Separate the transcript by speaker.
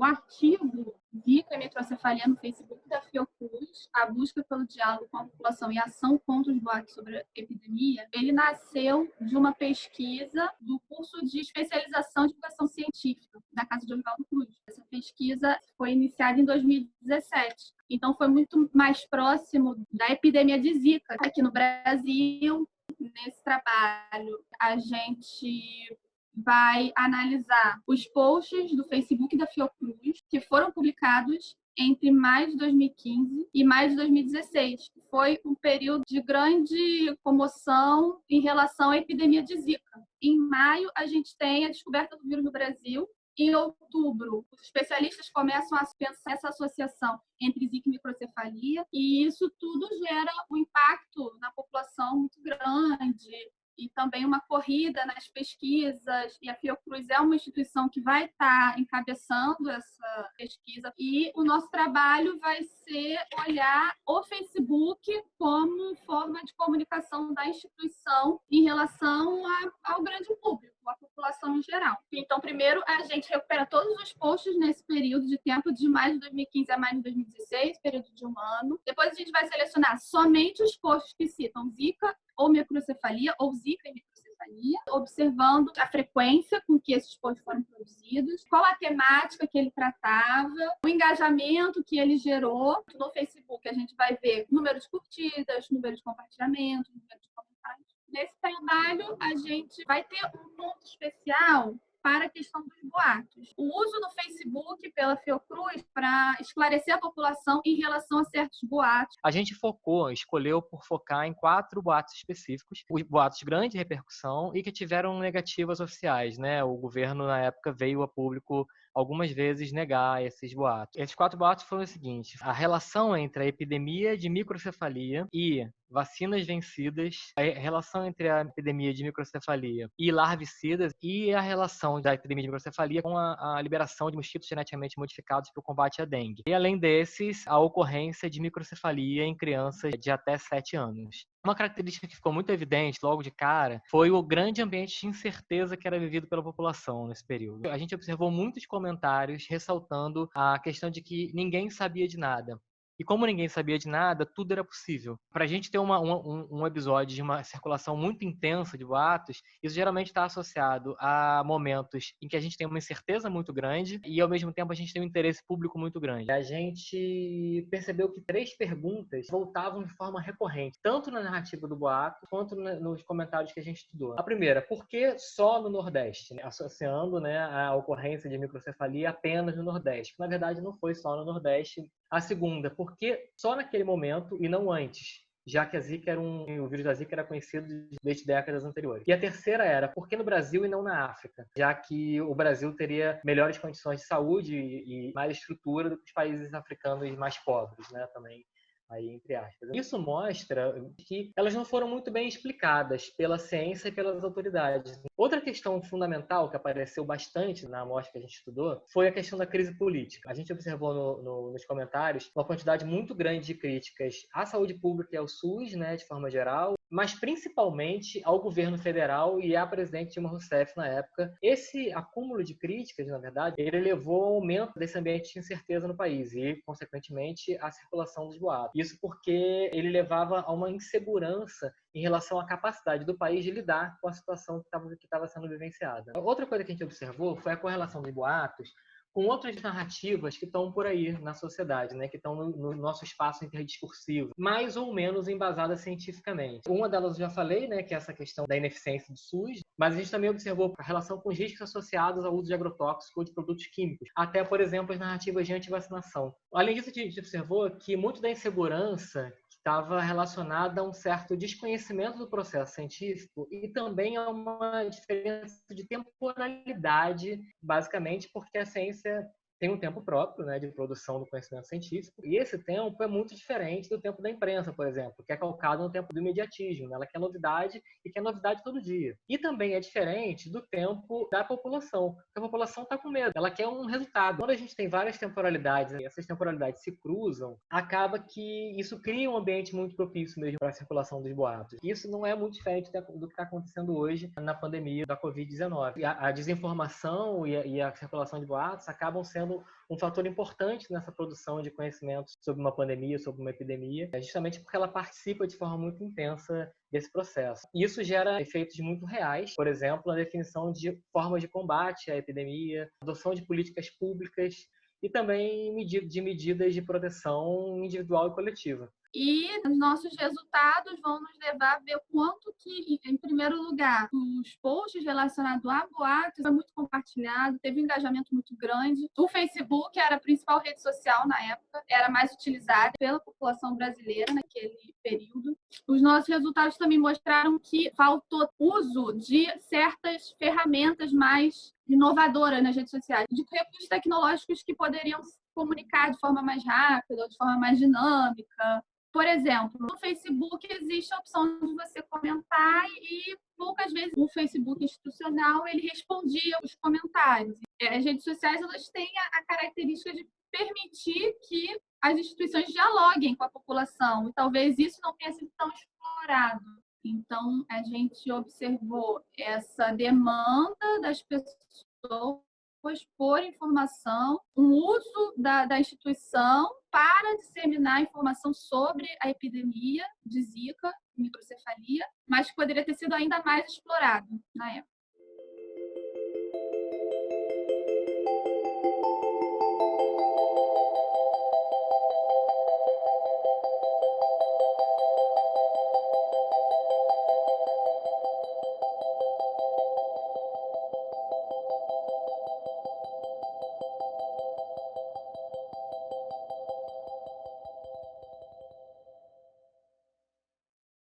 Speaker 1: O artigo Zika e microcefalia no Facebook da Fiocruz, a busca pelo diálogo com a população e a ação contra os boatos sobre a epidemia, ele nasceu de uma pesquisa do curso de especialização de educação científica da Casa de Oswaldo Cruz. Essa pesquisa foi iniciada em 2017, então foi muito mais próximo da epidemia de Zika aqui no Brasil. Nesse trabalho, a gente vai analisar os posts do Facebook da Fiocruz que foram publicados entre maio de 2015 e maio de 2016. Foi um período de grande comoção em relação à epidemia de Zika. Em maio, a gente tem a descoberta do vírus no Brasil. Em outubro, os especialistas começam a pensar essa associação entre Zika e microcefalia, e isso tudo gera um impacto na população muito grande, e também uma corrida nas pesquisas, e a Fiocruz é uma instituição que vai estar encabeçando essa pesquisa, e o nosso trabalho vai ser olhar o Facebook como forma de comunicação da instituição em relação ao grande público, à população em geral. Então, primeiro, a gente recupera todos os posts nesse período de tempo de maio de 2015 a maio de 2016, período de um ano. Depois a gente vai selecionar somente os posts que citam Zika ou microcefalia, ou Zika e microcefalia, observando a frequência com que esses posts foram produzidos, qual a temática que ele tratava, o engajamento que ele gerou. No Facebook a gente vai ver número de curtidas, número de compartilhamentos, número de comentários. Nesse trabalho, a gente vai ter um ponto especial para a questão dos boatos. O uso do Facebook pela Fiocruz para esclarecer a população em relação a certos boatos.
Speaker 2: A gente escolheu por focar em 4 boatos específicos, os boatos de grande repercussão e que tiveram negativas oficiais, né? O governo, na época, veio a público algumas vezes negar esses boatos. Esses 4 boatos foram os seguintes: a relação entre a epidemia de microcefalia e vacinas vencidas, a relação entre a epidemia de microcefalia e larvicidas e a relação da epidemia de microcefalia com a liberação de mosquitos geneticamente modificados para o combate à dengue. E, além desses, a ocorrência de microcefalia em crianças de até 7 anos. Uma característica que ficou muito evidente logo de cara foi o grande ambiente de incerteza que era vivido pela população nesse período. A gente observou muitos comentários ressaltando a questão de que ninguém sabia de nada. E como ninguém sabia de nada, tudo era possível. Para a gente ter um episódio de uma circulação muito intensa de boatos, isso geralmente está associado a momentos em que a gente tem uma incerteza muito grande e, ao mesmo tempo, a gente tem um interesse público muito grande. A gente percebeu que 3 perguntas voltavam de forma recorrente, tanto na narrativa do boato, quanto nos comentários que a gente estudou. A primeira: por que só no Nordeste? Associando, né, a ocorrência de microcefalia apenas no Nordeste. Na verdade, não foi só no Nordeste. A segunda: por que só naquele momento e não antes? Já que o vírus da Zika era conhecido desde décadas anteriores. E a terceira era: por que no Brasil e não na África? Já que o Brasil teria melhores condições de saúde e mais estrutura do que os países africanos mais pobres, né, também. Aí, entre aspas. Isso mostra que elas não foram muito bem explicadas pela ciência e pelas autoridades. Outra questão fundamental que apareceu bastante na amostra que a gente estudou foi a questão da crise política. A gente observou nos comentários uma quantidade muito grande de críticas à saúde pública e ao SUS, né, de forma geral, mas principalmente ao governo federal e à presidente Dilma Rousseff na época. Esse acúmulo de críticas, na verdade, ele levou ao aumento desse ambiente de incerteza no país e, consequentemente, à circulação dos boatos. Isso porque ele levava a uma insegurança em relação à capacidade do país de lidar com a situação que estava sendo vivenciada. Outra coisa que a gente observou foi a correlação dos boatos com outras narrativas que estão por aí na sociedade, né, que estão no nosso espaço interdiscursivo, mais ou menos embasadas cientificamente. Uma delas eu já falei, né, que é essa questão da ineficiência do SUS, mas a gente também observou a relação com os riscos associados ao uso de agrotóxicos ou de produtos químicos, até, por exemplo, as narrativas de antivacinação. Além disso, a gente observou que muito da insegurança estava relacionada a um certo desconhecimento do processo científico e também a uma diferença de temporalidade, basicamente porque a ciência tem um tempo próprio, né, de produção do conhecimento científico, e esse tempo é muito diferente do tempo da imprensa, por exemplo, que é calcado no tempo do imediatismo, né? Ela quer novidade e quer novidade todo dia. E também é diferente do tempo da população, porque a população está com medo, ela quer um resultado. Quando a gente tem várias temporalidades e essas temporalidades se cruzam, acaba que isso cria um ambiente muito propício mesmo para a circulação dos boatos. Isso não é muito diferente do que está acontecendo hoje na pandemia da Covid-19. A desinformação e a circulação de boatos acabam sendo sendo um fator importante nessa produção de conhecimentos sobre uma pandemia, sobre uma epidemia, justamente porque ela participa de forma muito intensa desse processo. E isso gera efeitos muito reais, por exemplo, a definição de formas de combate à epidemia, adoção de políticas públicas e também de medidas de proteção individual e coletiva.
Speaker 1: E os nossos resultados vão nos levar a ver o quanto que, em primeiro lugar, os posts relacionados a boatos foi muito compartilhado, teve um engajamento muito grande. O Facebook era a principal rede social na época, era mais utilizada pela população brasileira naquele período. Os nossos resultados também mostraram que faltou uso de certas ferramentas mais inovadoras nas redes sociais, de recursos tecnológicos que poderiam se comunicar de forma mais rápida, de forma mais dinâmica. Por exemplo, no Facebook existe a opção de você comentar e poucas vezes o Facebook institucional ele respondia os comentários. As redes sociais elas têm a característica de permitir que as instituições dialoguem com a população e talvez isso não tenha sido tão explorado. Então, a gente observou essa demanda das pessoas por informação, um uso da instituição para disseminar informação sobre a epidemia de Zika, microcefalia, mas que poderia ter sido ainda mais explorado na época.